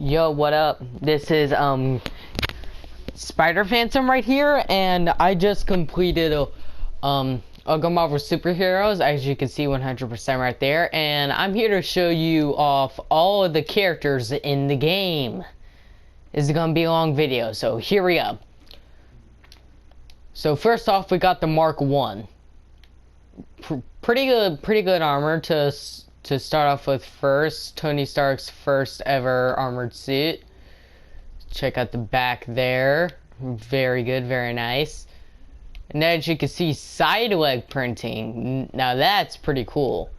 Yo, what up? This is Spider Phantom right here, and I just completed Go Marvel Superheroes, as you can see 100% right there, and I'm here to show you off all of the characters in the game. This is gonna be a long video, so here we go. So first off, we got the Mark 1. Pretty good armor to start off with first. Tony Stark's first ever armored suit. Check out the back there. Very good, very nice. And as you can see, side leg printing. Now that's pretty cool.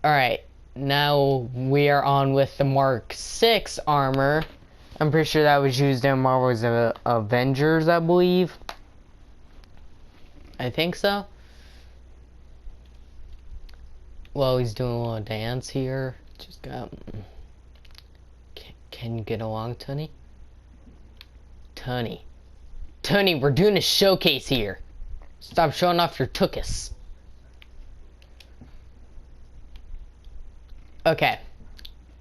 Alright, now we are on with the Mark 6 armor. I'm pretty sure that was used in Marvel's Avengers, I believe. I think so. Well, he's doing a little dance here. Just got... Can you get along, Tony? Tony, we're doing a showcase here. Stop showing off your tuchus. Okay.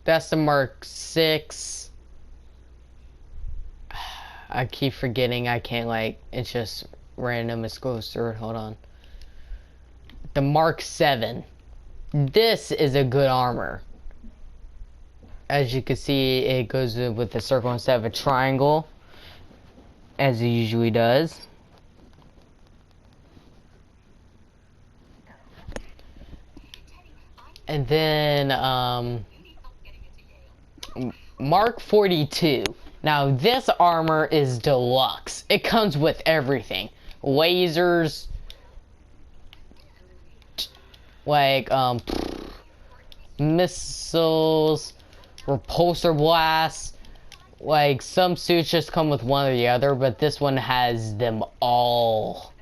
That's the Mark 6. I keep forgetting I can't, like, it's just random. It goes through it. Hold on. The Mark 7. This is a good armor. As you can see, it goes with a circle instead of a triangle, as it usually does. And then, Mark 42. Now, this armor is deluxe. It comes with everything. Lasers, like, missiles, repulsor blasts. Like, some suits just come with one or the other, but this one has them all.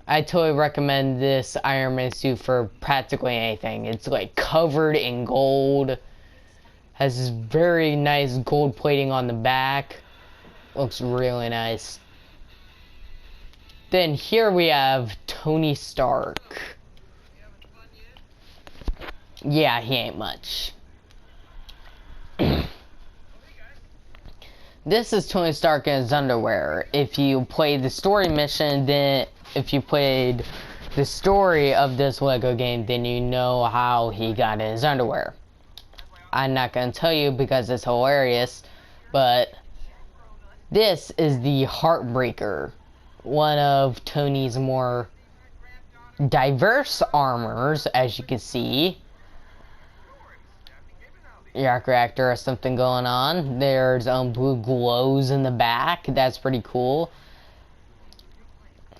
I totally recommend this Iron Man suit for practically anything. It's like covered in gold, has this very nice gold plating on the back. Looks really nice. Then here we have Tony Stark. Yeah, he ain't much. This is Tony Stark in his underwear. If you played the story mission, then if you played the story of this Lego game, then you know how he got in his underwear. I'm not gonna tell you because it's hilarious, but this is the Heartbreaker, one of Tony's more diverse armors, as you can see. Arc reactor has something going on. There's blue glows in the back. That's pretty cool.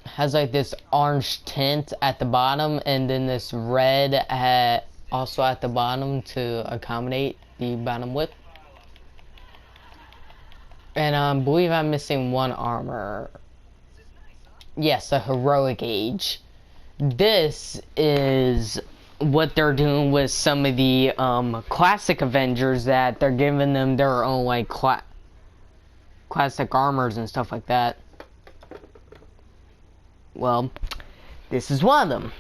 Has like this orange tint at the bottom, and then this red also at the bottom to accommodate the bottom whip. And I believe I'm missing one armor. Yes, a heroic age. This is what they're doing with some of the classic Avengers, that they're giving them their own like classic armors and stuff like that. Well, this is one of them.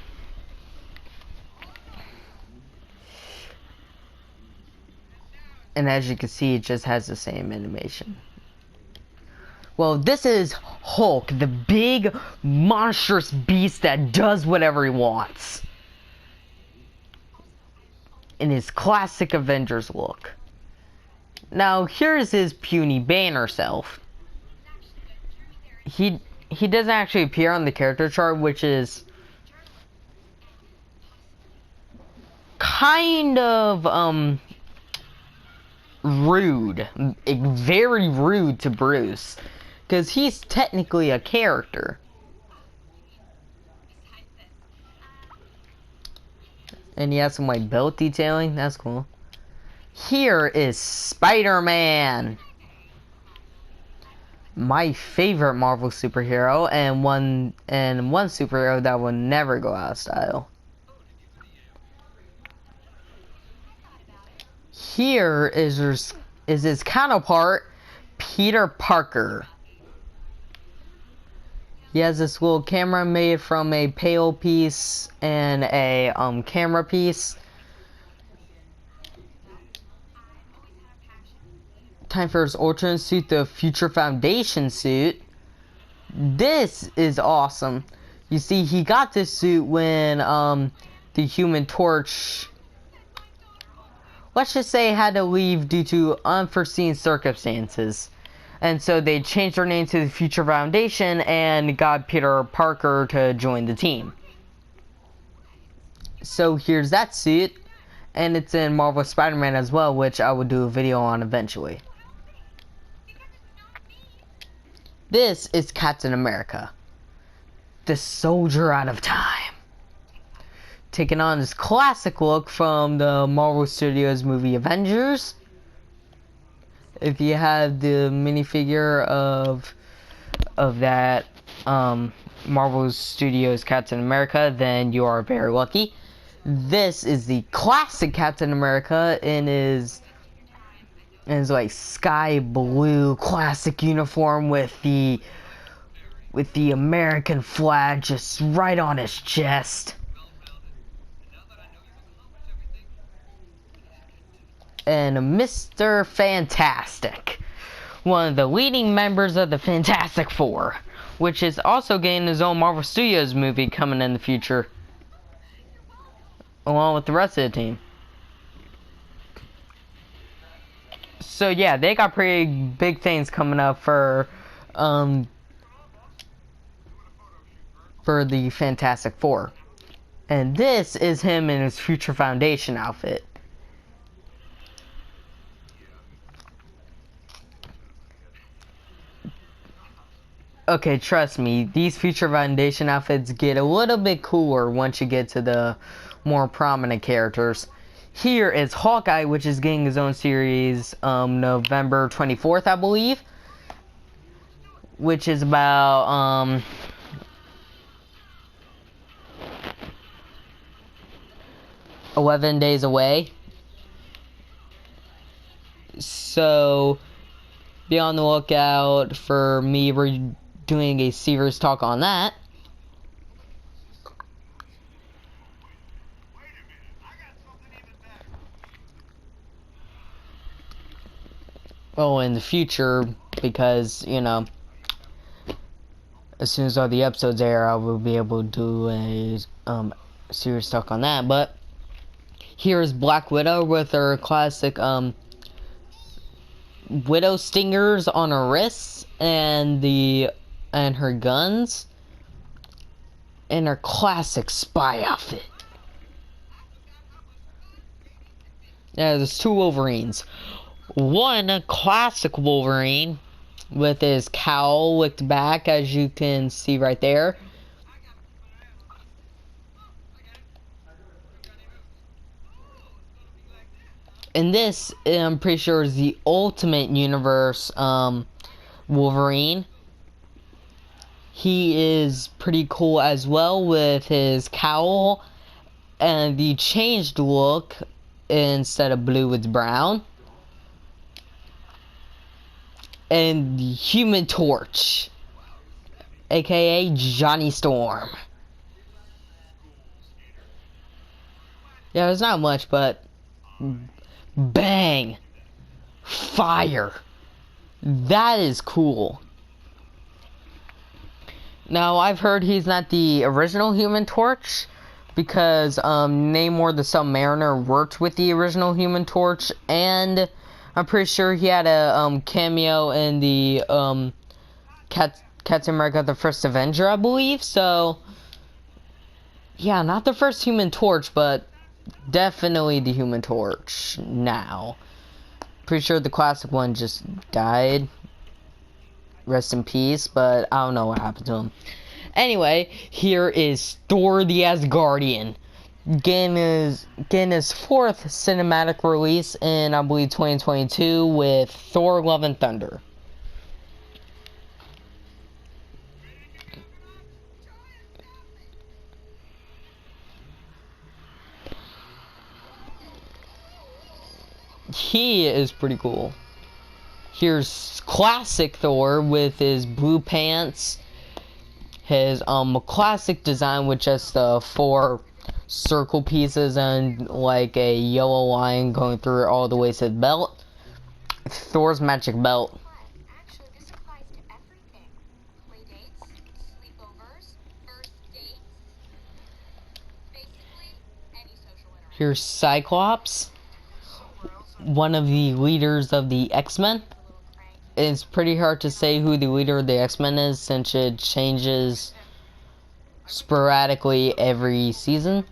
And as you can see, it just has the same animation. Well, this is Hulk, the big monstrous beast that does whatever he wants in his classic Avengers look. Now, here's his puny banner self. He doesn't actually appear on the character chart, which is kind of rude, very rude to Bruce, because he's technically a character. And he has some like belt detailing. That's cool. Here is Spider-Man, my favorite Marvel superhero, and one superhero that will never go out of style. Here is his counterpart, Peter Parker. He has this little camera made from a pail piece and a camera piece. time for his alternate suit, the Future Foundation suit. This is awesome. You see, he got this suit when the Human Torch, let's just say, had to leave due to unforeseen circumstances. And so they changed their name to the Future Foundation and got Peter Parker to join the team. So here's that suit, and it's in Marvel Spider-Man as well, which I will do a video on eventually. This is Captain America, the soldier out of time, taking on this classic look from the Marvel Studios movie Avengers. If you have the minifigure of that Marvel Studios Captain America, then you are very lucky. This is the classic Captain America in his like sky blue classic uniform with the American flag just right on his chest. And Mr. Fantastic, one of the leading members of the Fantastic Four, which is also getting his own Marvel Studios movie coming in the future, along with the rest of the team. So yeah, they got pretty big things coming up for the Fantastic Four. And this is him in his Future Foundation outfit. Okay, trust me, these Future Foundation outfits get a little bit cooler once you get to the more prominent characters. Here is Hawkeye, which is getting his own series November 24th, I believe. Which is about 11 days away. So be on the lookout for me doing a serious talk on that. Well, in the future, because, you know, as soon as all the episodes air, I will be able to do a serious talk on that. But here is Black Widow with her classic widow stingers on her wrists and her guns and her classic spy outfit. Yeah, there's two Wolverines. One classic Wolverine with his cowl licked back, as you can see right there. And this, I'm pretty sure, is the Ultimate Universe Wolverine. He is pretty cool as well with his cowl and the changed look. Instead of blue, it's brown. And the Human Torch, aka Johnny Storm. Yeah, there's not much, but bang, fire. That is cool. Now, I've heard he's not the original Human Torch, because Namor the Submariner worked with the original Human Torch, and I'm pretty sure he had a cameo in the Captain America the First Avenger, I believe. So yeah, not the first Human Torch, but definitely the Human Torch now. Pretty sure the classic one just died. Rest in peace, but I don't know what happened to him. Anyway, here is Thor the Asgardian, getting his fourth cinematic release in, I believe, 2022 with Thor: Love and Thunder. He is pretty cool. Here's classic Thor with his blue pants, his classic design with just the 4 circle pieces and like a yellow line going through all the way to the belt. Thor's magic belt. Actually, this applies to everything. Playdates, sleepovers, first dates. Basically, any social interaction. Here's Cyclops, one of the leaders of the X-Men. It's pretty hard to say who the leader of the X-Men is since it changes sporadically every season.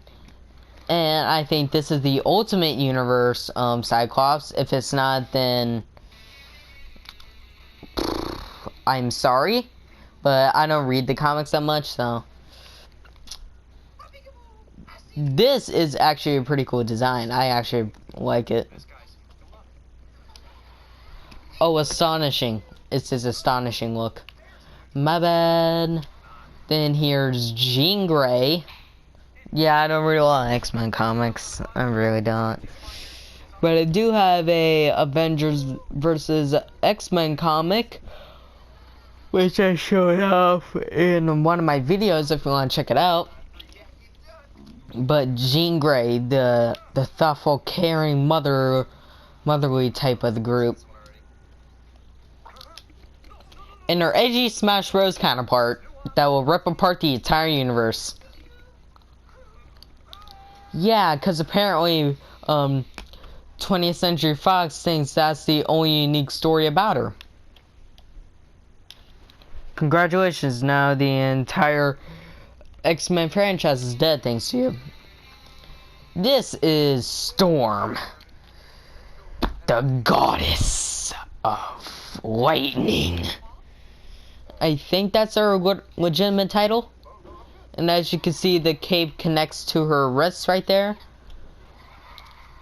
And I think this is the Ultimate Universe Cyclops. If it's not, then I'm sorry. But I don't read the comics that much, so. This is actually a pretty cool design. I actually like it. Oh, astonishing. It's his astonishing look. My bad. Then here's Jean Grey. Yeah, I don't read a lot of X-Men comics. I really don't. But I do have a Avengers versus X-Men comic, which I showed off in one of my videos if you want to check it out. But Jean Grey, the thoughtful, caring, motherly type of the group. And her edgy Smash Bros counterpart that will rip apart the entire universe. Yeah, because apparently, 20th Century Fox thinks that's the only unique story about her. Congratulations, now the entire X-Men franchise is dead thanks to you. This is Storm, the goddess of lightning. I think that's her legitimate title. And as you can see, the cape connects to her wrists right there.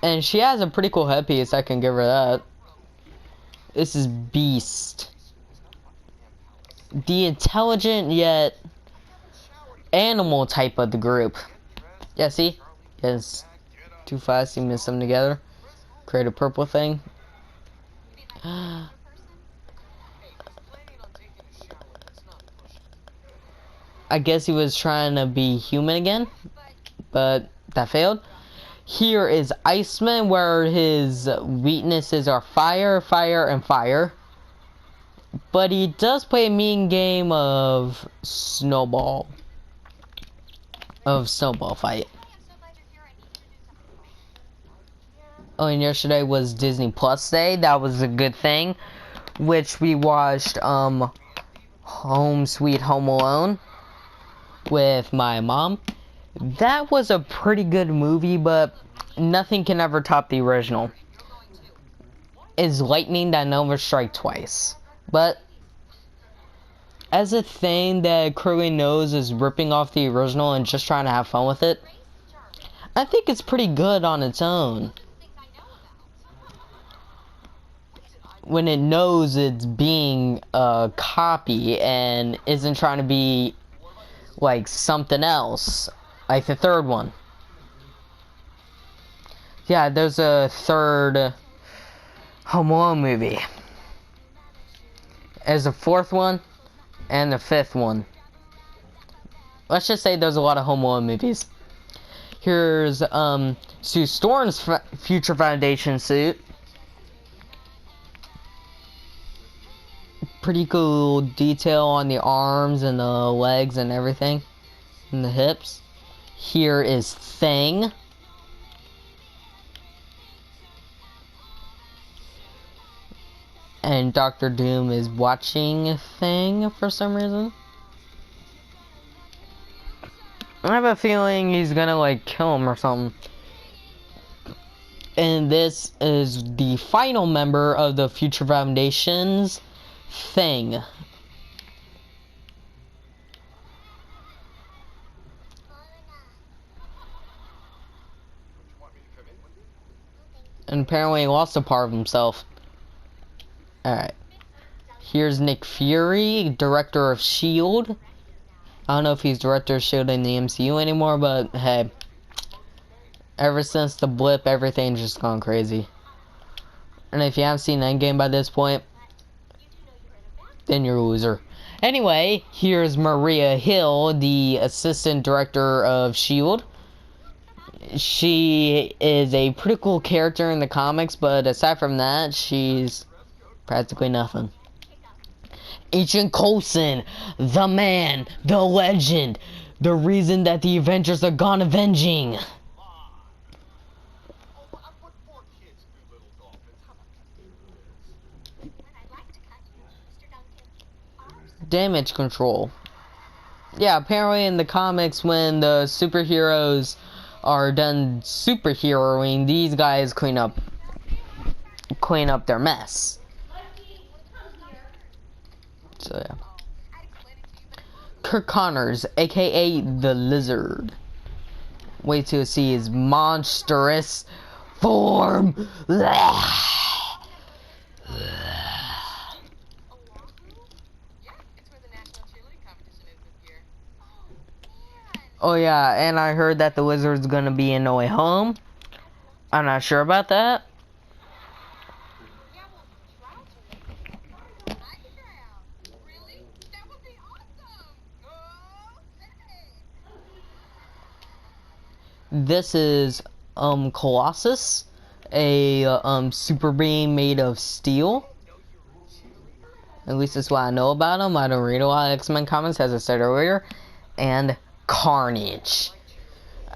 And she has a pretty cool headpiece, I can give her that. This is Beast. The intelligent yet animal type of the group. Yeah, see? Yes. Too fast, you mix them together. Create a purple thing. I guess he was trying to be human again, but that failed. Here is Iceman, where his weaknesses are fire, fire, and fire. But he does play a mean game of snowball. Fight. Oh, and yesterday was Disney Plus Day. That was a good thing. Which we watched, Home Sweet Home Alone with my mom. That was a pretty good movie, but nothing can ever top the original. It's lightning that never strike twice. But as a thing that Curly knows is ripping off the original and just trying to have fun with it, I think it's pretty good on its own. When it knows it's being a copy and isn't trying to be like something else, like the third one. Yeah, there's a third Home Alone movie. There's a fourth one and the fifth one. Let's just say there's a lot of Home Alone movies. Here's Sue Storm's Future Foundation suit. Pretty cool detail on the arms and the legs and everything. And the hips. Here is Thing. And Dr. Doom is watching Thing for some reason. I have a feeling he's gonna like kill him or something. And this is the final member of the Future Foundation's Thing. And apparently he lost a part of himself. Alright. Here's Nick Fury, director of S.H.I.E.L.D. I don't know if he's director of S.H.I.E.L.D. in the MCU anymore, but hey. Ever since the blip, everything's just gone crazy. And if you haven't seen Endgame by this point, then you're a loser. Anyway, here's Maria Hill, the assistant director of S.H.I.E.L.D. She is a pretty cool character in the comics, but aside from that, she's Practically nothing. Agent Coulson, the man, the legend, the reason that the Avengers are gone avenging. Damage control. Yeah, apparently in the comics, when the superheroes are done superheroing, these guys clean up their mess. So yeah. Kirk Connors, aka the Lizard. Wait till you see his monstrous form. Oh yeah, and I heard that the Lizard's gonna be in No Way Home. I'm not sure about that. This is Colossus, a super being made of steel. At least that's what I know about him. I don't read a lot of X-Men comics, as I said earlier. And Carnage.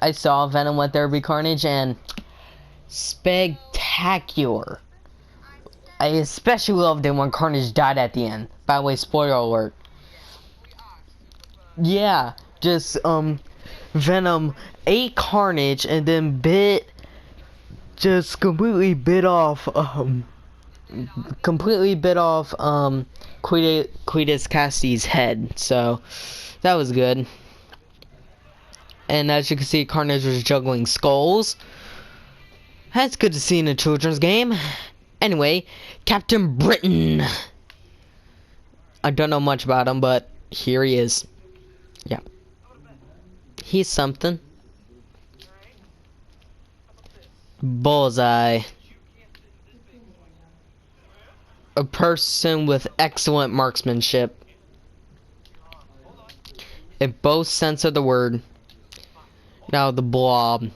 I saw Venom Let There Be Carnage, and spectacular. I especially loved it when Carnage died at the end. By the way, spoiler alert. Yeah, just Venom ate Carnage and then completely bit off Cletus Cassidy's head. So that was good. And as you can see, Carnage was juggling skulls. That's good to see in a children's game. Anyway, Captain Britain. I don't know much about him, but here he is. Yeah. He's something. Bullseye. A person with excellent marksmanship. In both sense of the word. Now the Blob.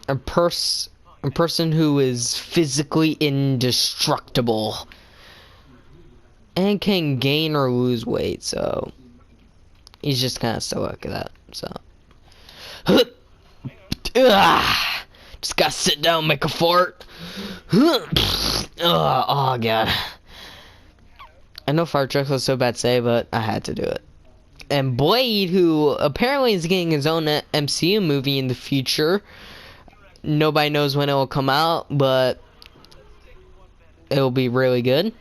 A person who is physically indestructible. And can gain or lose weight, so he's just kind of stuck at that, so. Just gotta sit down, make a fart. Oh god. I know fart jokes was so bad to say, but I had to do it. And Blade, who apparently is getting his own MCU movie in the future. Nobody knows when it will come out, but it will be really good.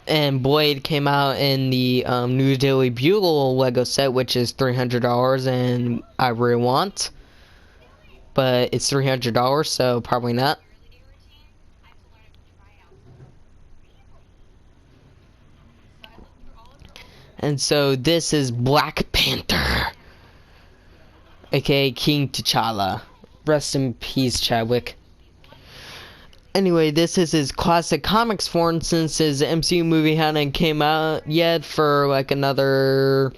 And Blade came out in the new Daily Bugle Lego set, which is $300, and I really want. But it's $300, so probably not. And so this is Black Panther, aka King T'Challa. Rest in peace, Chadwick. Anyway, this is his classic comics form, since his MCU movie hadn't came out yet for like another,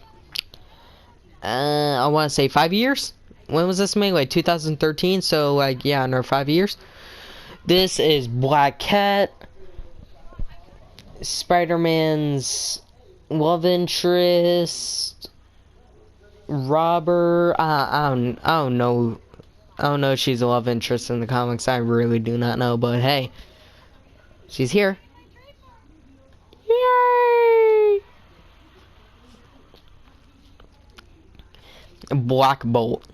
I want to say 5 years. When was this made? Like 2013, so like, yeah, another 5 years. This is Black Cat, Spider-Man's love interest, robber. I don't know. I don't know if she's a love interest in the comics. I really do not know, but hey, she's here. Yay! Black Bolt.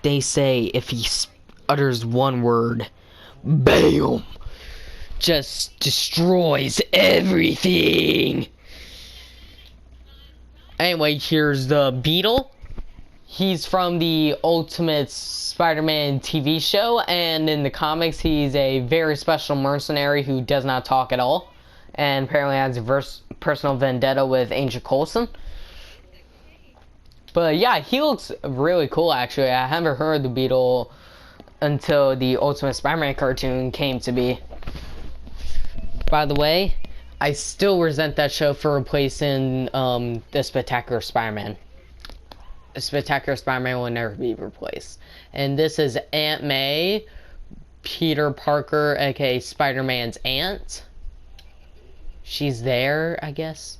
They say if he utters one word, BAM! Just destroys everything. Anyway, here's the Beetle. He's from the Ultimate Spider-Man TV show, and in the comics, he's a very special mercenary who does not talk at all, and apparently has a personal vendetta with Agent Coulson. But yeah, he looks really cool, actually. I haven't heard the Beetle until the Ultimate Spider-Man cartoon came to be. By the way, I still resent that show for replacing the Spectacular Spider-Man. Spectacular Spider-Man will never be replaced. And this is Aunt May, Peter Parker, aka Spider-Man's aunt. She's there, I guess.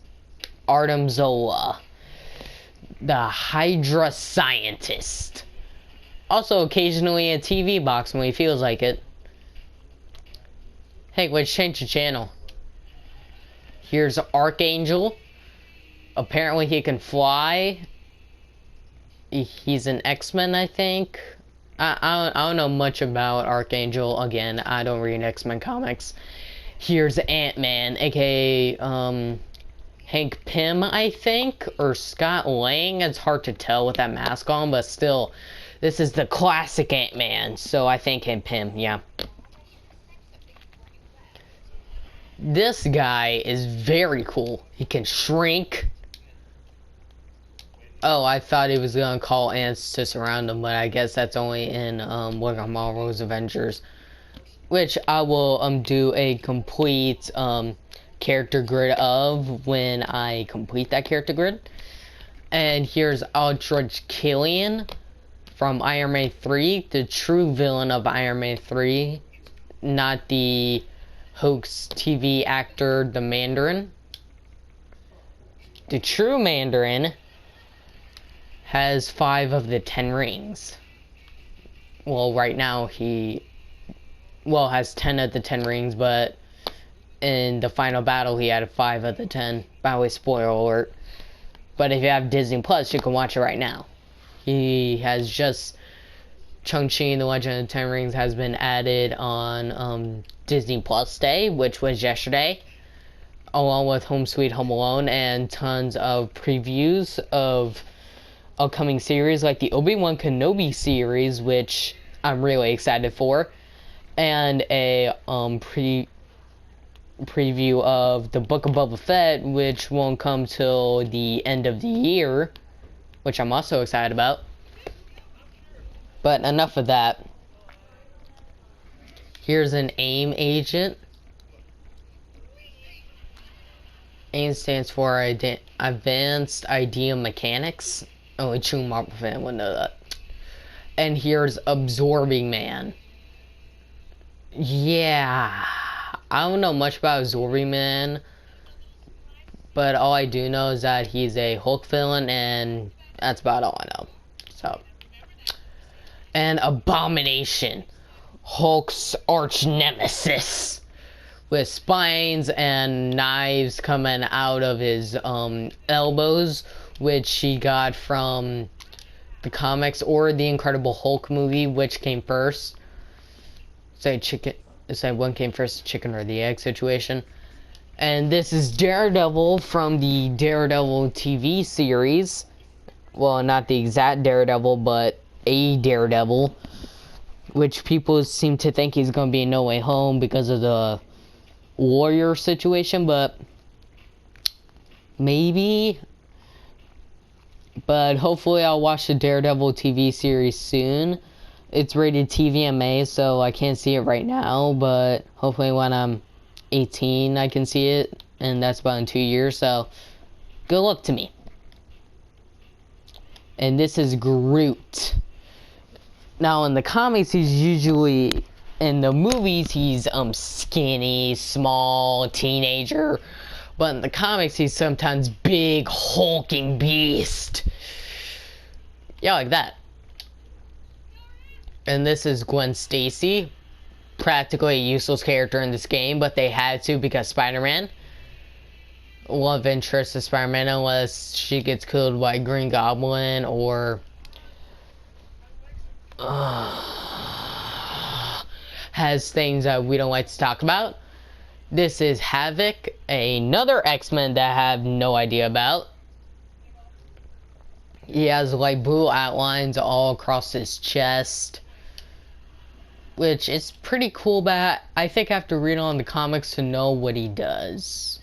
Artem Zola, the Hydra scientist. Also occasionally a TV box when he feels like it. Hey, let's change the channel. Here's Archangel. Apparently he can fly. He's an X-Men, I think. I don't know much about Archangel. Again, I don't read X-Men comics. Here's Ant-Man, aka Hank Pym, I think, or Scott Lang. It's hard to tell with that mask on, but still, this is the classic Ant-Man, so I think Hank Pym, yeah. This guy is very cool. He can shrink. Oh, I thought he was gonna call ants to surround him, but I guess that's only in one of Marvel's Avengers. Which I will do a complete character grid of when I complete that character grid. And here's Aldridge Killian from Iron Man 3, the true villain of Iron Man 3, not the hoax TV actor, the Mandarin. The true Mandarin has 5 of the 10 rings. Well, right now he has 10 of the 10 rings, but in the final battle he had 5 of the 10. By the way, spoiler alert. But if you have Disney Plus, you can watch it right now. He has just Shang-Chi and the Legend of the Ten Rings has been added on Disney Plus Day, which was yesterday, along with Home Sweet Home Alone and tons of previews of upcoming series like the Obi-Wan Kenobi series, which I'm really excited for, and a preview of the Book of Boba Fett, which won't come till the end of the year, which I'm also excited about. But enough of that. Here's an AIM agent. AIM stands for Advanced Idea Mechanics. Only true Marvel fan would know that. And here's Absorbing Man. Yeah, I don't know much about Absorbing Man, but all I do know is that he's a Hulk villain, and that's about all I know. So, and Abomination, Hulk's arch nemesis, with spines and knives coming out of his elbows, which he got from the comics or the Incredible Hulk movie, which came first. Say one came first, the chicken or the egg situation. And this is Daredevil from the Daredevil TV series. Well, not the exact Daredevil, but a Daredevil, which people seem to think he's going to be in No Way Home because of the Warrior situation, but maybe. But hopefully I'll watch the Daredevil TV series soon. It's rated TVMA, so I can't see it right now, but hopefully when I'm 18 I can see it, and that's about in 2 years, so good luck to me. And this is Groot. Now in the comics he's usually, in the movies he's skinny, small, teenager, but in the comics he's sometimes big, hulking beast. Yeah, like that. And this is Gwen Stacy, practically a useless character in this game, but they had to because Spider-Man. Love interest of Spider-Man, unless she gets killed by Green Goblin or has things that we don't like to talk about. This is Havoc, another X-Men that I have no idea about. He has like blue outlines all across his chest, which is pretty cool, but I think I have to read on the comics to know what he does.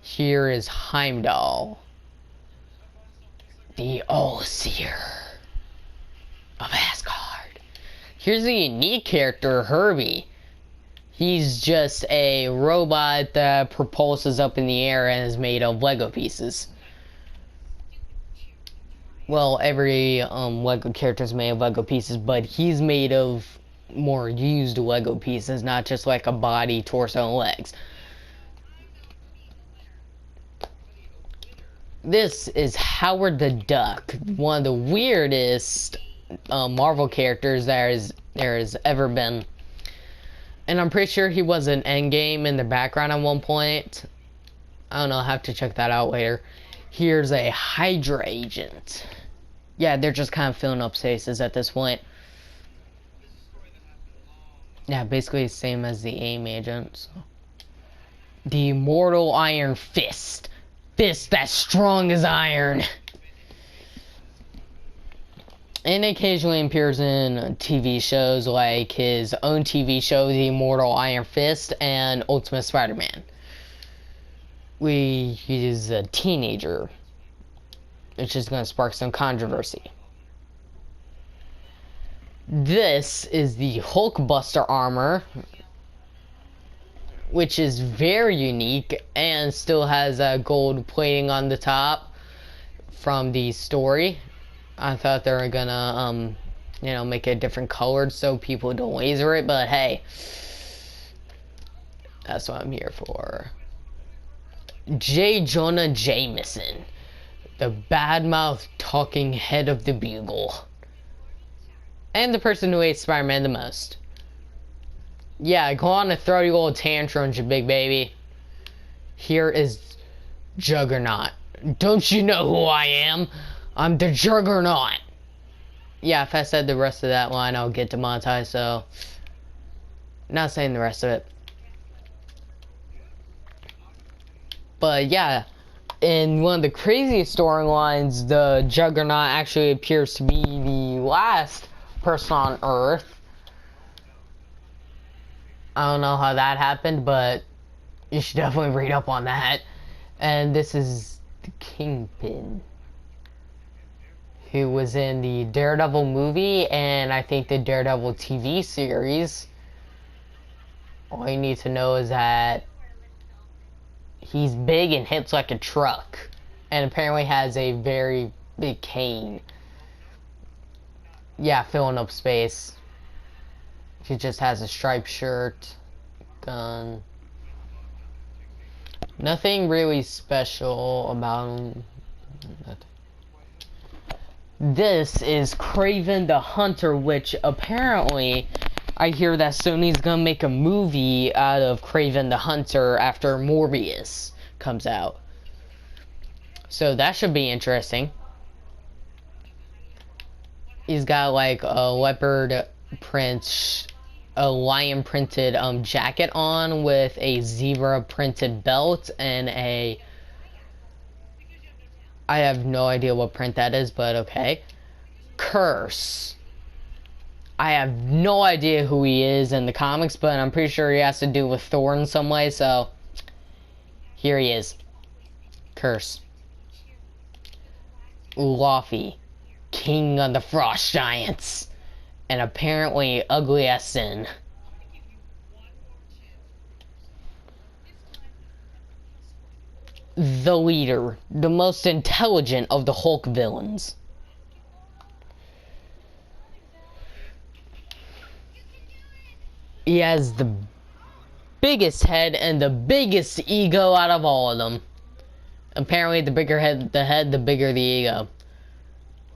Here is Heimdall, the All-Seer of Asgard. Here's a unique character, Herbie. He's just a robot that propulses up in the air and is made of Lego pieces. Well, every Lego character is made of Lego pieces, but he's made of more used Lego pieces, not just like a body, torso, and legs. This is Howard the Duck, one of the weirdest Marvel characters there has ever been. And I'm pretty sure he was an Endgame in the background at one point. I don't know, I'll have to check that out later. Here's a Hydra agent. Yeah, they're just kind of filling up spaces at this point. Yeah, basically the same as the AIM agent. So. The Immortal Iron Fist. Fist that's strong as iron. And occasionally appears in TV shows like his own TV show, The Immortal Iron Fist, and Ultimate Spider-Man. He's a teenager, which is going to spark some controversy. This is the Hulkbuster armor, which is very unique and still has gold plating on the top from the story. I thought they were gonna, you know, make it different colored so people don't laser it, but hey, that's what I'm here for. J. Jonah Jameson, the badmouth talking head of the Bugle, and the person who hates Spider-Man the most. Yeah, go on and throw your little tantrums, you big baby. Here is Juggernaut. Don't you know who I am? I'm the Juggernaut. Yeah, if I said the rest of that line, I'll get demonetized, so... Not saying the rest of it. But yeah, in one of the craziest storylines, the Juggernaut actually appears to be the last person on Earth. I don't know how that happened, but you should definitely read up on that. And this is the Kingpin, who was in the Daredevil movie and I think the Daredevil TV series. All you need to know is that he's big and hits like a truck, and apparently has a very big cane. Yeah, filling up space. He just has a striped shirt, gun. Nothing really special about him. This is Craven the Hunter, which apparently I hear that Sony's gonna make a movie out of Craven the Hunter after Morbius comes out. So that should be interesting. He's got like a leopard print, a lion printed jacket on with a zebra printed belt and a... I have no idea what print that is, but okay. Curse. I have no idea who he is in the comics, but I'm pretty sure he has to do with Thor in some way, so here he is. Curse. Luffy, king of the frost giants, and apparently ugly as sin. The leader, the most intelligent of the Hulk villains. He has the biggest head and the biggest ego out of all of them. Apparently, the bigger the head, the bigger the ego.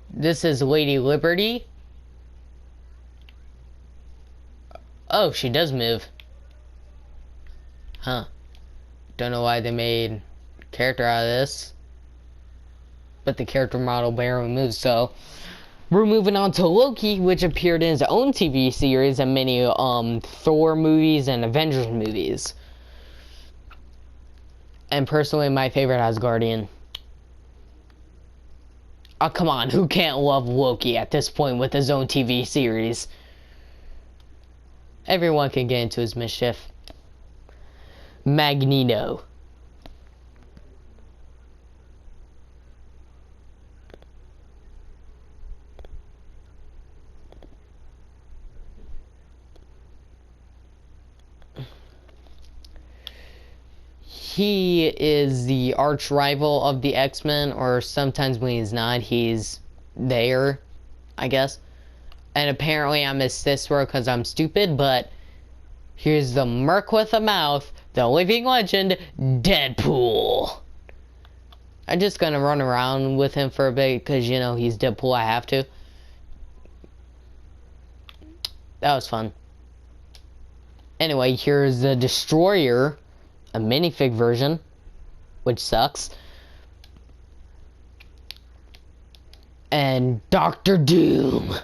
This is Lady Liberty. Oh, she does move. Huh. Don't know why they made character out of this. But the character model barely moves, so... We're moving on to Loki, which appeared in his own TV series and many Thor movies and Avengers movies. And personally, my favorite Asgardian. Oh, come on, who can't love Loki at this point with his own TV series? Everyone can get into his mischief. Magneto. He is the arch rival of the X-Men, or sometimes when he's not, he's there, I guess. And apparently I missed this word because I'm stupid, but here's the Merc with a mouth, the living legend, Deadpool. I'm just gonna run around with him for a bit because, you know, he's Deadpool, I have to. That was fun. Anyway, here's the Destroyer, a minifig version, which sucks. And Doctor Doom.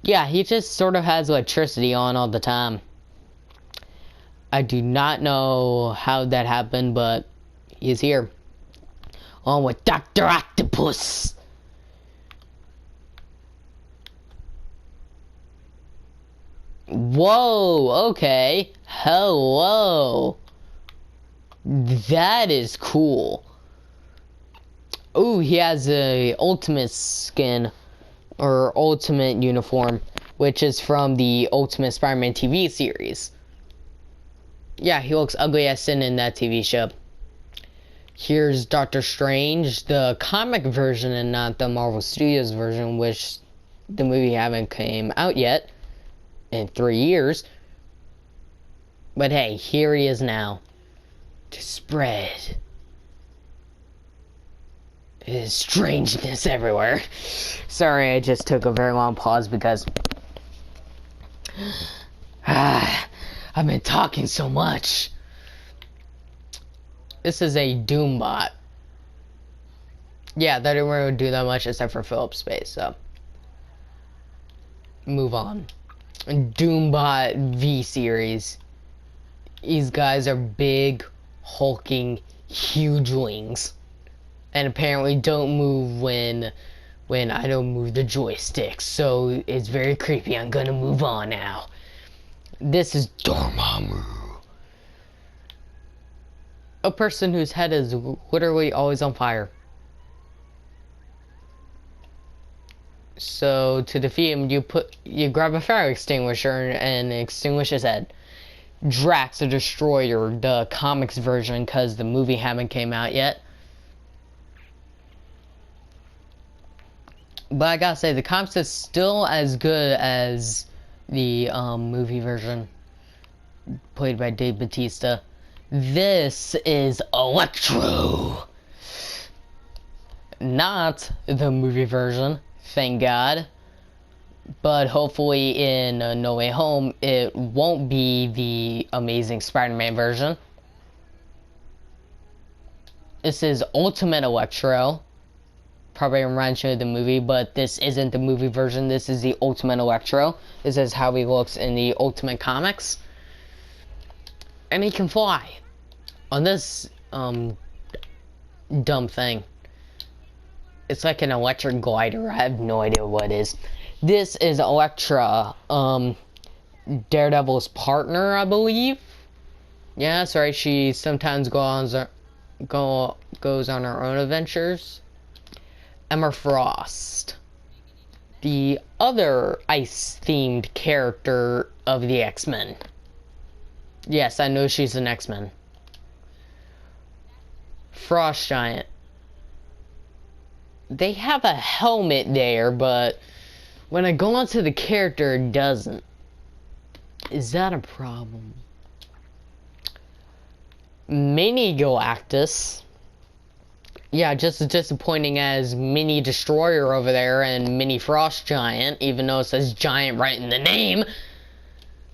Yeah, he just sort of has electricity on all the time. I do not know how that happened, but he's here. On with Dr. Octopus. Whoa, okay. Hello. That is cool. Ooh, he has a ultimate skin, or ultimate uniform, which is from the Ultimate Spider-Man TV series. Yeah, he looks ugly as sin in that TV show. Here's Doctor Strange, the comic version and not the Marvel Studios version, which the movie haven't came out yet in 3 years. But hey, here he is now to spread his strangeness everywhere. Sorry, I just took a very long pause because I've been talking so much. This is a Doombot. Yeah, they didn't really do that much except for fill up space, so move on. Doombot V series. These guys are big, hulking, huge wings. And apparently don't move when I don't move the joystick. So it's very creepy. I'm gonna move on now. This is Dormammu. A person whose head is literally always on fire. So to defeat him, you grab a fire extinguisher and extinguish his head. Drax the Destroyer, the comics version, because the movie haven't came out yet. But I gotta say, the comics is still as good as the movie version, played by Dave Bautista. This is Electro. Not the movie version, thank God. But hopefully in No Way Home, it won't be the Amazing Spider-Man version. This is Ultimate Electro. Probably reminds you of the movie, but this isn't the movie version. This is the Ultimate Electro. This is how he looks in the Ultimate Comics. And he can fly on this dumb thing. It's like an electric glider. I have no idea what it is. This is Elektra, Daredevil's partner, I believe. Yeah, that's right. She sometimes goes on her own adventures. Emma Frost, the other ice-themed character of the X-Men. Yes, I know she's an X-Men. Frost Giant. They have a helmet there, but when I go onto the character, it doesn't. Is that a problem? Mini Galactus. Yeah, just as disappointing as Mini Destroyer over there and Mini Frost Giant, even though it says Giant right in the name.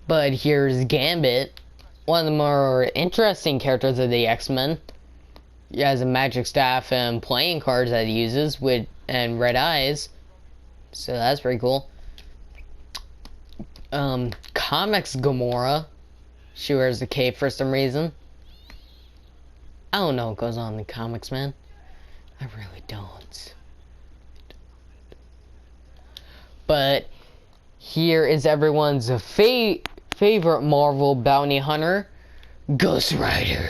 But here's Gambit, one of the more interesting characters of the X-Men. He has a magic staff and playing cards that he uses and red eyes. So that's pretty cool. Comics Gamora. She wears a cape for some reason. I don't know what goes on in the comics, man. I really don't. But here is everyone's favorite Marvel bounty hunter, Ghost Rider.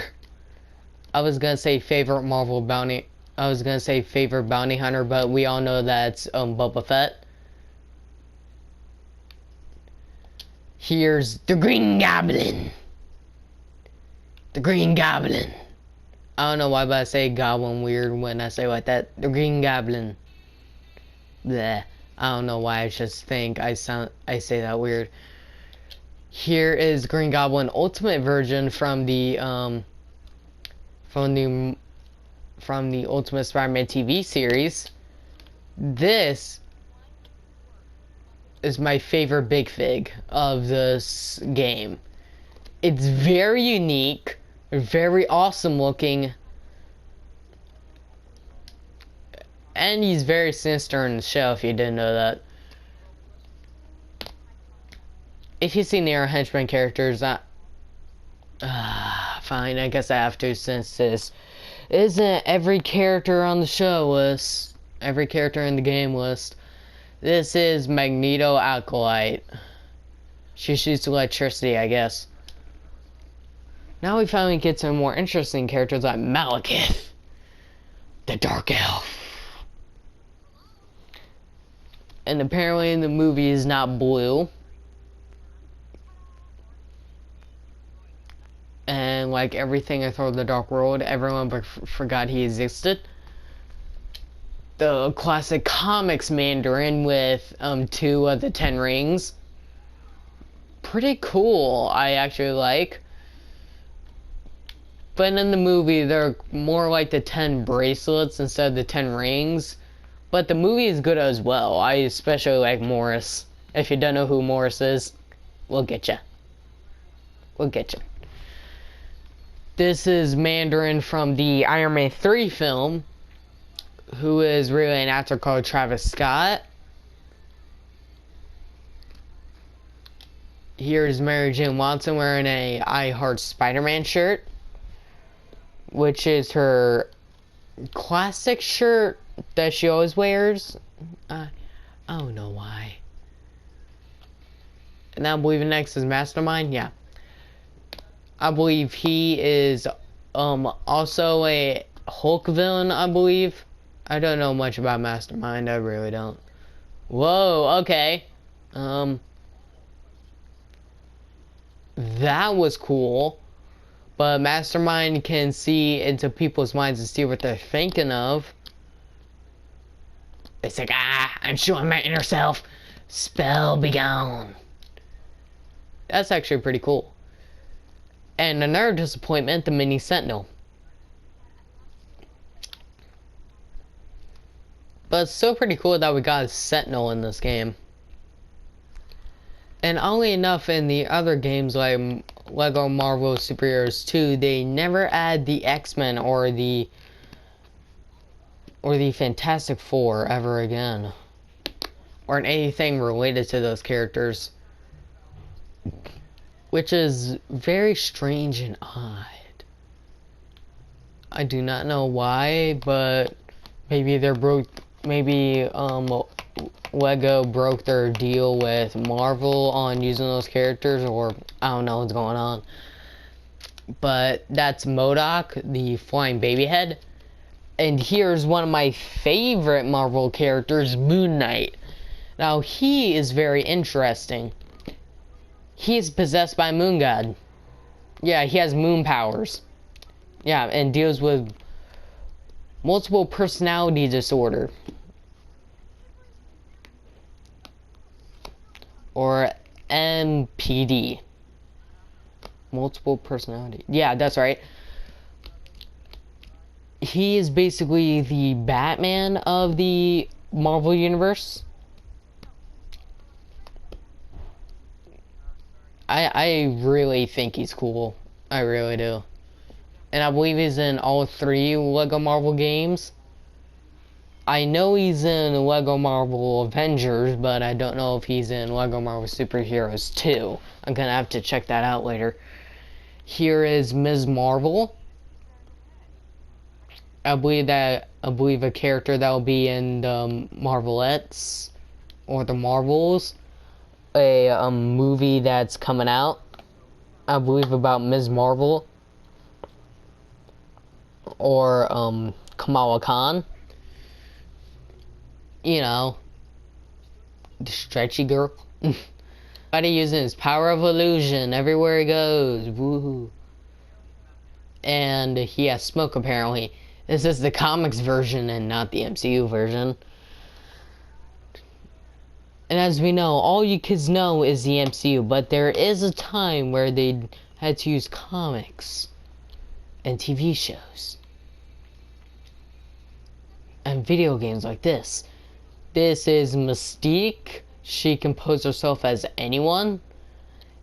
I was gonna say favorite bounty hunter, but we all know that's Boba Fett. Here's the Green Goblin. The Green Goblin. I don't know why, but I say goblin weird when I say like that. The Green Goblin. Bleh. I don't know why I just think I say that weird. Here is Green Goblin Ultimate version from the Ultimate Spider-Man TV series. This is my favorite Big Fig of this game. It's very unique, very awesome looking, and he's very sinister in the show, if you didn't know that. If you've seen the other henchman characters, fine, I guess I have to, since this isn't every character on the show list, every character in the game list. This is Magneto Alkalite. She shoots electricity, I guess. Now we finally get some more interesting characters like Malekith, the Dark Elf. And apparently in the movie is not blue. And like everything in Thor: The Dark World, everyone forgot he existed. The classic comics Mandarin with 2 of the 10 rings. Pretty cool, I actually like. But in the movie, they're more like the 10 bracelets instead of the 10 rings. But the movie is good as well. I especially like Morris. If you don't know who Morris is, we'll get ya. We'll get ya. This is Mandarin from the Iron Man 3 film, who is really an actor called Travis Scott. Here's Mary Jane Watson wearing a I Heart Spider-Man shirt, which is her classic shirt that she always wears. I don't know why. And I believe next is Mastermind. Yeah, I believe he is also a Hulk villain, I believe. I don't know much about Mastermind, I really don't. Whoa, okay. That was cool. But Mastermind can see into people's minds and see what they're thinking of. It's like, I'm showing my inner self. Spell be gone. That's actually pretty cool. And another disappointment, the mini Sentinel. But it's still pretty cool that we got a Sentinel in this game. And oddly enough, in the other games like Lego Marvel Superheroes 2, they never add the X-Men or the Fantastic Four ever again. Or anything related to those characters. Which is very strange and odd. I do not know why, but maybe Lego broke their deal with Marvel on using those characters, or I don't know what's going on. But that's MODOK, the flying baby head. And here's one of my favorite Marvel characters, Moon Knight. Now, he is very interesting. He is possessed by Moon God. Yeah, he has moon powers. Yeah, and deals with multiple personality disorder. Or MPD. Multiple personality. Yeah, that's right. He is basically the Batman of the Marvel Universe. I really think he's cool. I really do. And I believe he's in all 3 Lego Marvel games. I know he's in Lego Marvel Avengers, but I don't know if he's in Lego Marvel Superheroes 2. I'm gonna have to check that out later. Here is Ms. Marvel. I believe a character that will be in the Marvelettes or the Marvels, a movie that's coming out. I believe about Ms. Marvel or Kamala Khan. You know, the stretchy girl. Everybody using his power of illusion everywhere he goes. Woohoo! And he has smoke apparently. This is the comics version and not the MCU version. And as we know, all you kids know is the MCU, but there is a time where they had to use comics and TV shows and video games like this. This is Mystique. She can pose herself as anyone.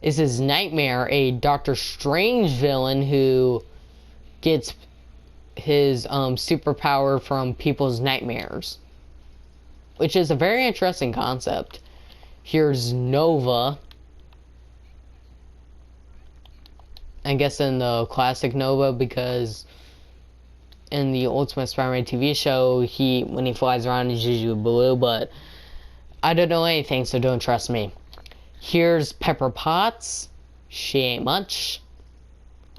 This is Nightmare, a Doctor Strange villain who gets his superpower from people's nightmares, which is a very interesting concept. Here's Nova. I guess in the classic Nova, because in the Ultimate Spider-Man TV show, when he flies around, he's usually blue, but I don't know anything, so don't trust me. Here's Pepper Potts. She ain't much.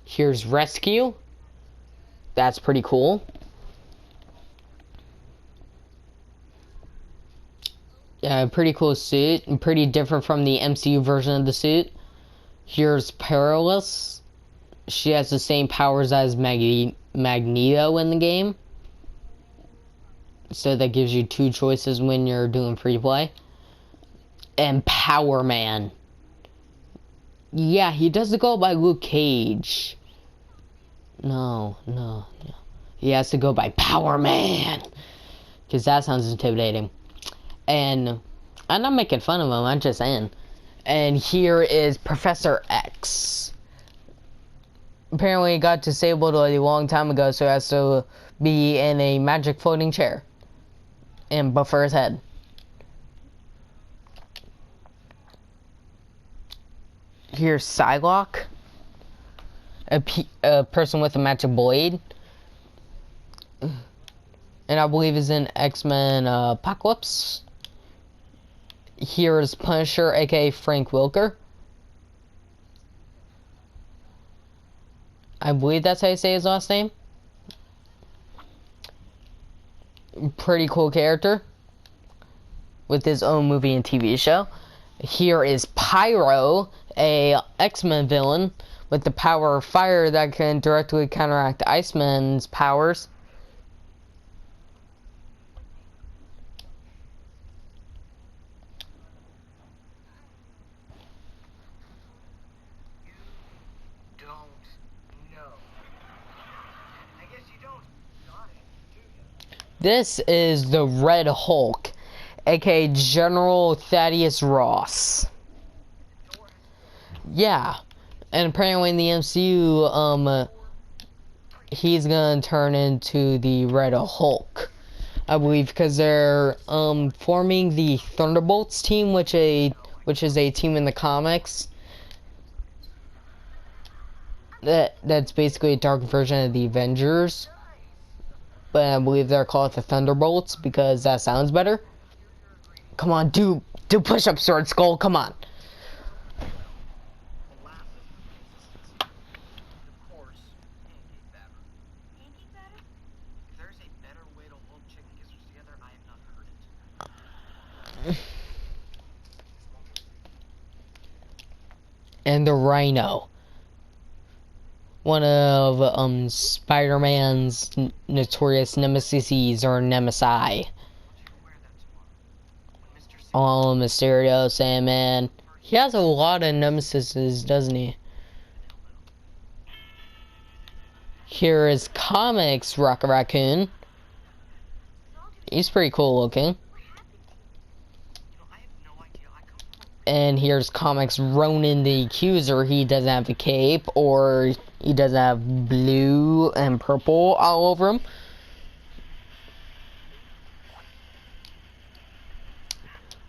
Here's Rescue. That's pretty cool. Yeah, pretty cool suit, and pretty different from the MCU version of the suit. Here's Perilous. She has the same powers as Magneto in the game. So that gives you two choices when you're doing free play. And Power Man. Yeah, he doesn't go by Luke Cage. No. He has to go by Power Man. Because that sounds intimidating. And I'm not making fun of him, I'm just saying. And here is Professor X. Apparently he got disabled a long time ago, so he has to be in a magic floating chair. And buffer his head. Here's Psylocke. A person with a magic blade. And I believe is in X-Men Apocalypse. Here is Punisher, aka Frank Welker. I believe that's how you say his last name. Pretty cool character. With his own movie and TV show. Here is Pyro, a X-Men villain with the power of fire that can directly counteract Iceman's powers. This is the Red Hulk, aka General Thaddeus Ross. Yeah, and apparently in the MCU, he's gonna turn into the Red Hulk, I believe, because they're forming the Thunderbolts team, which is a team in the comics. That's basically a dark version of the Avengers. But I believe they're called the Thunderbolts because that sounds better. Come on, do push-ups, Sword Skull, come on. And the Rhino. One of Spider-Man's notorious nemesis or nemesi. Oh, Mysterio, Sandman. He has a lot of nemesis, doesn't he? Here is Comics Rocket Raccoon. He's pretty cool looking. And here's Comics Ronan the Accuser. He doesn't have a cape, or he doesn't have blue and purple all over him.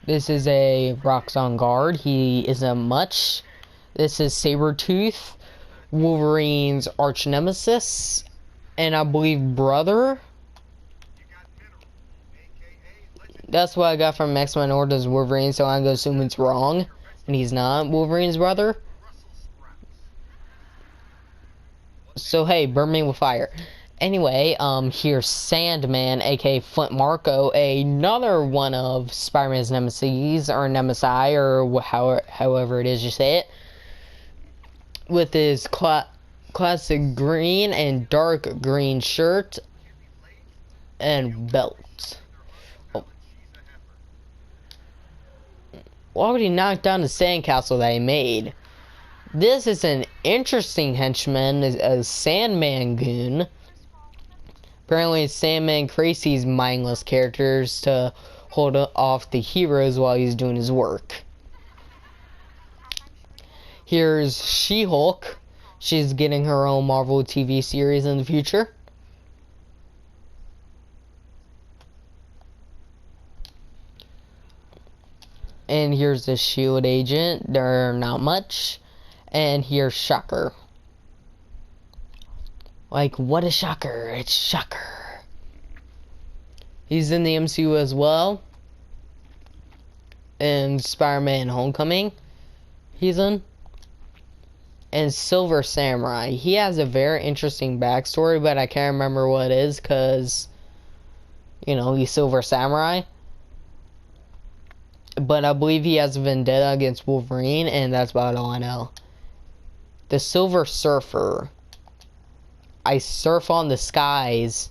This is a Roxxon guard. He isn't much. This is Sabretooth, Wolverine's arch nemesis, and I believe brother. That's what I got from X-Men Origins Wolverine, so I'm going to assume it's wrong. And he's not Wolverine's brother. So hey, burn me with fire. Anyway, here's Sandman, aka Flint Marko, another one of Spider-Man's nemesis, or nemesi, or however it is you say it. With his classic green and dark green shirt and belt. already knocked down the sandcastle that he made. This is an interesting henchman, a Sandman goon. Apparently, Sandman creates these mindless characters to hold off the heroes while he's doing his work. Here's She-Hulk. She's getting her own Marvel TV series in the future. And here's the S.H.I.E.L.D. agent. They're not much. And here's Shocker. Like, what a shocker. It's Shocker. He's in the MCU as well. And Spider-Man Homecoming. He's in. And Silver Samurai. He has a very interesting backstory, but I can't remember what it is because, you know, he's Silver Samurai. But I believe he has a vendetta against Wolverine, and that's about all I know. The Silver Surfer. I surf on the skies.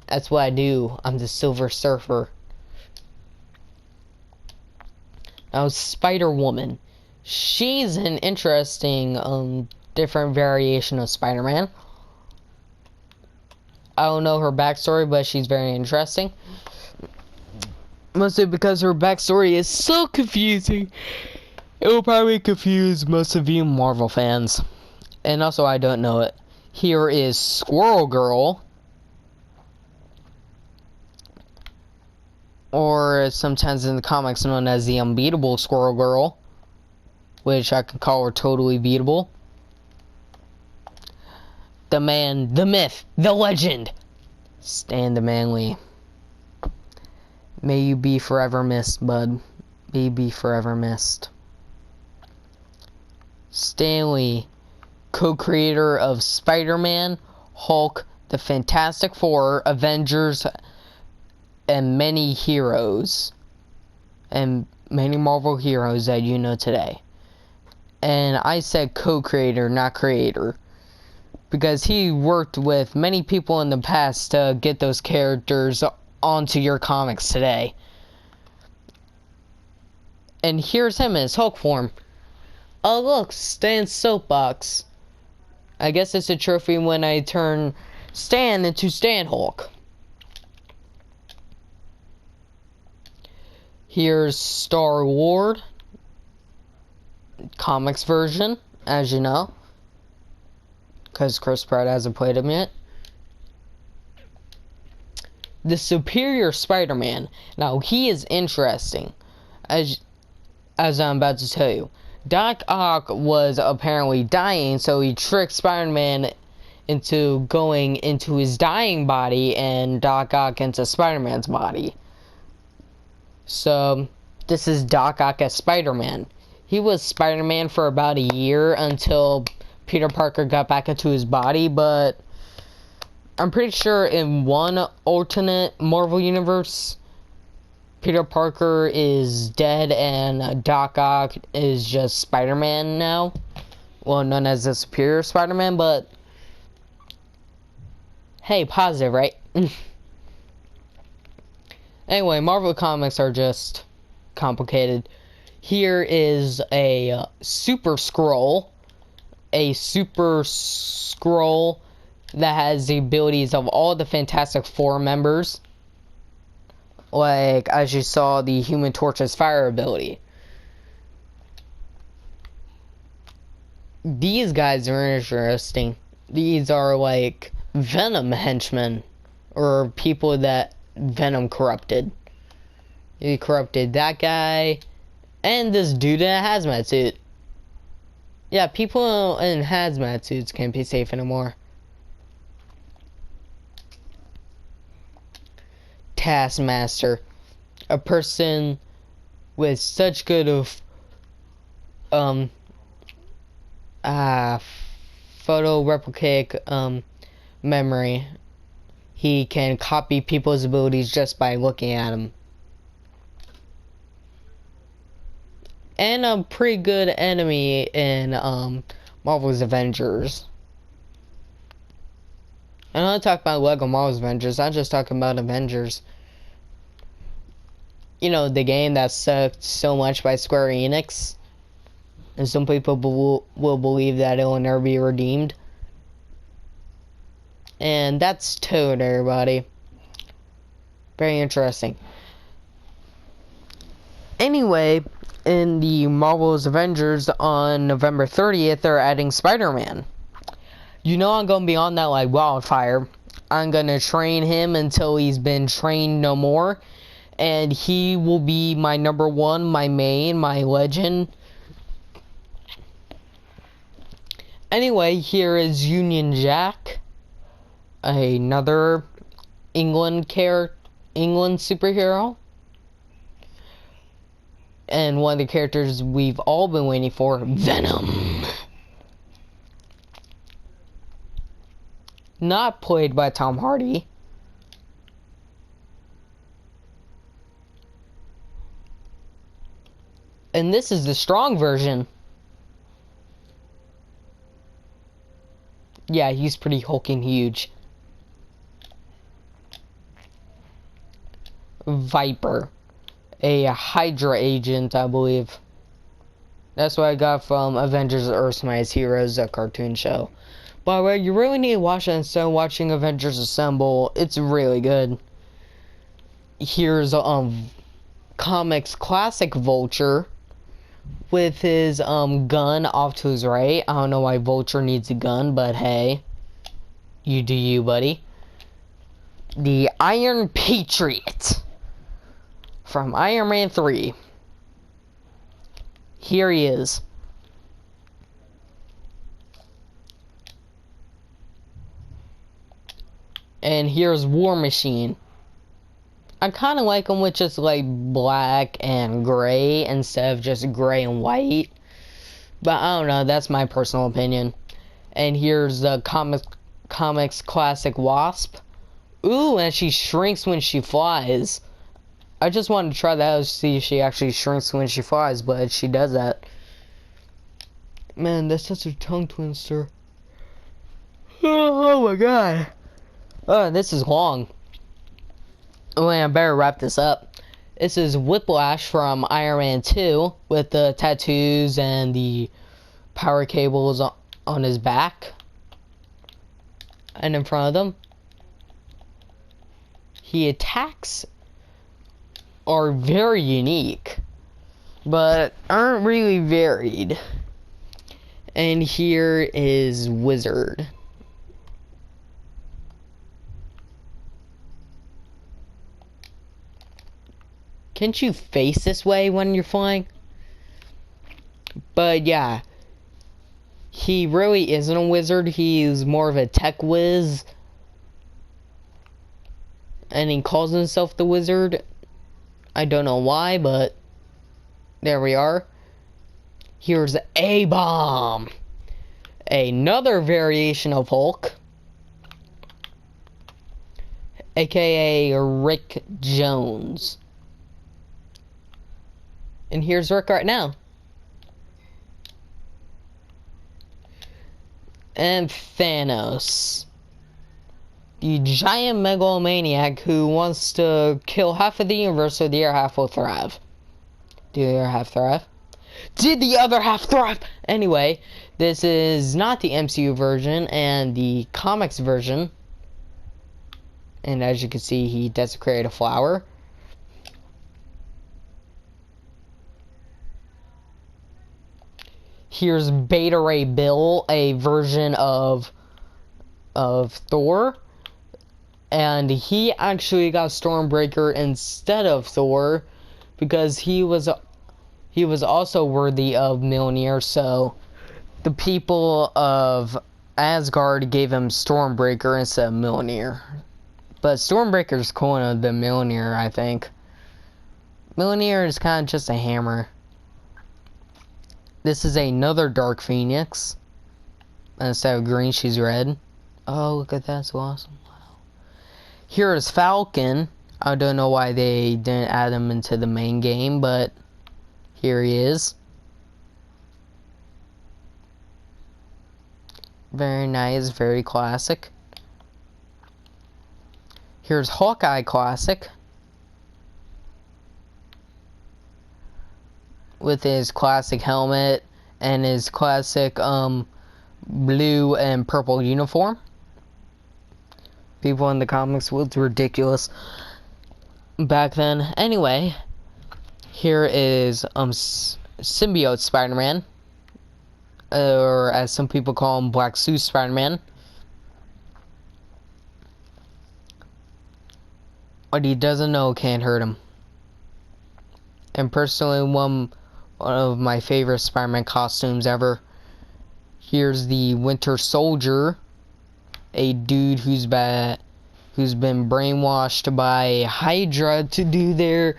That's what I do. I'm the Silver Surfer. Now, Spider-Woman. She's an interesting, different variation of Spider-Man. I don't know her backstory, but she's very interesting. Mostly because her backstory is so confusing. It will probably confuse most of you Marvel fans. And also, I don't know it. Here is Squirrel Girl. Or sometimes in the comics known as the unbeatable Squirrel Girl. Which I could call her totally beatable. The man, the myth, the legend. Stan the Manly. May you be forever missed, bud. May you be forever missed. Stan Lee, co-creator of Spider-Man, Hulk, the Fantastic Four, Avengers, and many heroes. And many Marvel heroes that you know today. And I said co-creator, not creator. Because he worked with many people in the past to get those characters onto your comics today. And here's him in his Hulk form. Oh look, Stan's soapbox. I guess it's a trophy when I turn Stan into Stan Hulk. Here's Star-Lord. Comics version, as you know. Because Chris Pratt hasn't played him yet. The Superior Spider-Man. Now, he is interesting. As I'm about to tell you. Doc Ock was apparently dying, so he tricked Spider-Man into going into his dying body and Doc Ock into Spider-Man's body. So, this is Doc Ock as Spider-Man. He was Spider-Man for about a year until Peter Parker got back into his body, but I'm pretty sure in one alternate Marvel universe, Peter Parker is dead and Doc Ock is just Spider-Man now. Well, known as the Superior Spider-Man, but hey, positive, right? Anyway, Marvel comics are just complicated. Here is a Super Skrull. A Super Skrull that has the abilities of all the Fantastic Four members. Like, as you saw, the Human Torch's fire ability. These guys are interesting. These are like Venom henchmen. Or people that Venom corrupted. He corrupted that guy. And this dude in a hazmat suit. Yeah, people in hazmat suits can't be safe anymore. Taskmaster. A person with such good of photo-replicate memory. He can copy people's abilities just by looking at them. And a pretty good enemy in Marvel's Avengers. I'm not talking about Lego Marvel's Avengers, I'm just talking about Avengers. you know, the game that's sucked so much by Square Enix. And some people will believe that it will never be redeemed. And that's Toad, everybody. Very interesting. Anyway, in the Marvel's Avengers on November 30th, they're adding Spider-Man. You know I'm gonna be on that like wildfire. I'm gonna train him until he's been trained no more. And he will be my number one, my main, my legend. Anyway, here is Union Jack. Another England superhero. And one of the characters we've all been waiting for, Venom. Not played by Tom Hardy. And this is the strong version. Yeah, he's pretty hulking huge. Viper. A Hydra agent, I believe. That's what I got from Avengers Earth's Mightiest Heroes, a cartoon show. By the way, you really need to watch it instead of watching Avengers Assemble. It's really good. Here's comics classic Vulture with his gun off to his right. I don't know why Vulture needs a gun, but hey, you do you, buddy. The Iron Patriot from Iron Man 3. Here he is. And here's War Machine. I kind of like him with just like black and gray instead of just gray and white. But I don't know, that's my personal opinion. And here's the comics classic Wasp. Ooh, and she shrinks when she flies. I just wanted to try that out to see if she actually shrinks when she flies, but she does that. Man, that's such a tongue twister. Oh my god. Oh, this is long. Oh, I better wrap this up. This is Whiplash from Iron Man 2 with the tattoos and the power cables on his back. And in front of them, he attacks are very unique, but aren't really varied. And here is Wizard. Can't you face this way when you're flying? But yeah, he really isn't a wizard. He's more of a tech whiz. And he calls himself the Wizard. I don't know why, but there we are. Here's A-Bomb. Another variation of Hulk. AKA Rick Jones. And here's Rick right now. And Thanos. The giant megalomaniac who wants to kill half of the universe so the other half will thrive. Did the other half thrive? Did the other half thrive? Anyway, this is not the MCU version and the comics version. And as you can see, he desecrated a flower. Here's Beta Ray Bill, a version of Thor. And he actually got Stormbreaker instead of Thor because he was also worthy of Mjolnir, so the people of Asgard gave him Stormbreaker instead of Mjolnir. But Stormbreaker's cooler than Mjolnir, I think. Mjolnir is kind of just a hammer. This is another Dark Phoenix. Instead of green, she's red. Oh, look at that, so awesome. Here is Falcon. I don't know why they didn't add him into the main game, but here he is. Very nice, very classic. Here's Hawkeye Classic. with his classic helmet and his classic blue and purple uniform. People in the comics looked ridiculous back then. Anyway, here is Symbiote Spider-Man, or as some people call him, Black Suit Spider-Man. What he doesn't know can't hurt him. And personally, one of my favorite Spider-Man costumes ever. Here's the Winter Soldier, a dude who's been brainwashed by Hydra to do their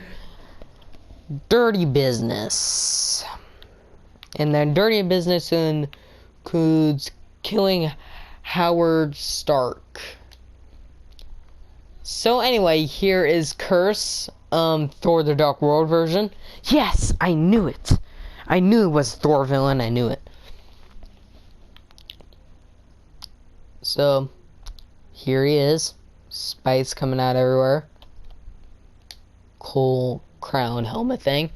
dirty business. And their dirty business includes killing Howard Stark. So anyway, here is Curse, Thor the Dark World version. Yes, I knew it. I knew it was a Thor villain, I knew it. So, here he is. Spikes coming out everywhere. Cool crown helmet thing.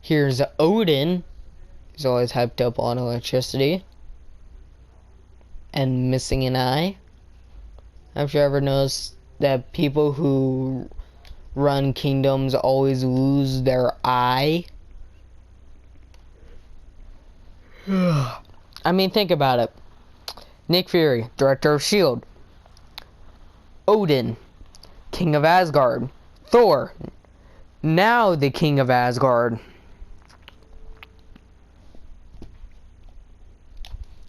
Here's Odin. He's always hyped up on electricity. And missing an eye. Have you ever noticed that people who run kingdoms always lose their eye? I mean, think about it. Nick Fury, director of S.H.I.E.L.D. Odin, king of Asgard. Thor, now the king of Asgard.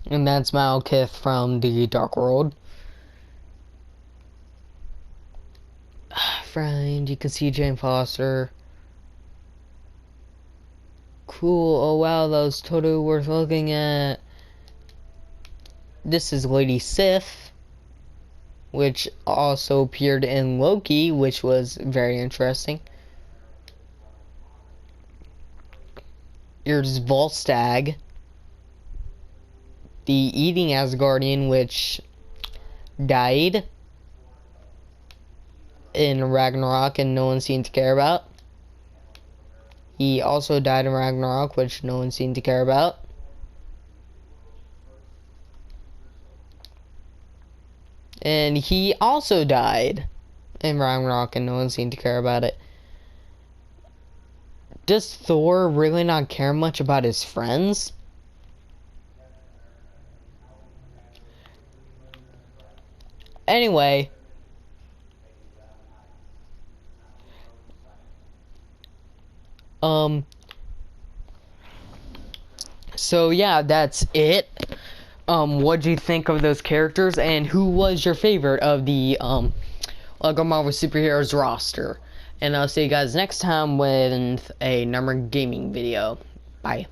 And that's Malekith from the Dark World. Friend, you can see Jane Foster. Cool, oh wow, that was totally worth looking at. This is Lady Sif, which also appeared in Loki, which was very interesting. Here's Volstagg, the Eating Asgardian, which died in Ragnarok and no one seemed to care about. He also died in Ragnarok, which no one seemed to care about. And he also died in Ragnarok and no one seemed to care about it. Does Thor really not care much about his friends? Anyway. So yeah, that's it. What do you think of those characters, and who was your favorite of the Lego Marvel Superheroes roster? And I'll see you guys next time with a number gaming video. Bye.